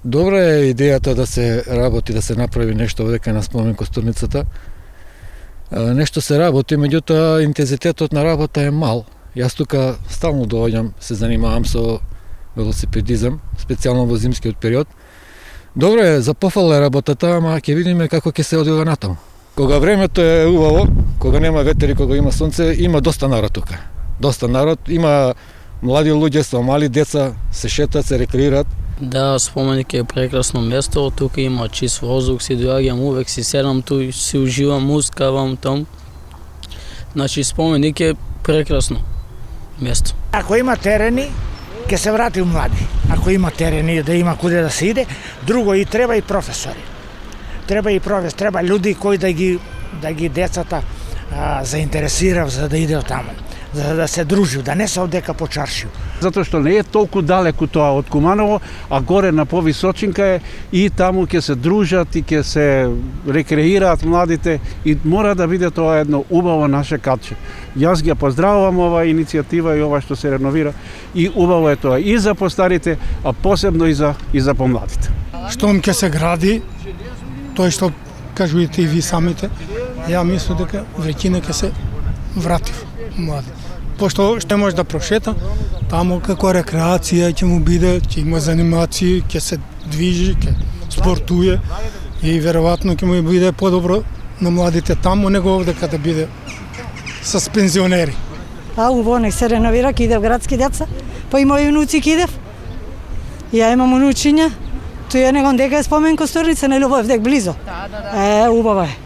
Добра е идејата да се работи, да се направи нешто овде кај на спомен костурницата. Нешто се работи, меѓутоа интензитетот на работа е мал. Јас тука стално доаѓам, се занимавам со велосипедизам, специјално во зимскиот период. Добро е, за пофала е работата, ама ќе видиме како ќе се одвива натаму. Кога времето е убаво, кога нема ветер и кога има сонце, има доста народ тука. Доста народ, има млади луѓе со мали деца, се шетат, се рекреираат. Да, споменик е прекрасно место, тука има чист воздух, си доаѓам увек, си седам ту, си уживам, мускавам там. Значи споменик е прекрасно место. Ако има терени, ќе се врати млади. Ако има терени да има куде да се иде, друго и треба и професори. Треба и професори, треба луѓе кои да ги децата заинтересира за да иде таму, за да се дружи, да не се одека по чаршију. Затоа што не е толку далеку тоа од Куманово, а горе на повисочинка е и таму ќе се дружат и ќе се рекреираат младите и мора да биде тоа едно убаво наше катче. Јас ги поздравувам оваа иницијатива и ова што се реновира и убаво е тоа и за постарите, а посебно и за помладите. Штом ќе се гради, тој што кажувате и ви самите, ја мислам дека веќина ќе се врати млади. Пошто ще може да прошета, таму како рекреација ќе му биде, ќе има занимации, ќе се движи, ќе спортуе и веројатно ќе му биде подобро на младите таму, него овде каде биде с пензионери. Убаво, нек се реновира, ке идев градски деца, па и мои внуци ке идев. Ја имам унучиња, тој е негон дека е спомен костурница, не любов дек близо. Убаво е.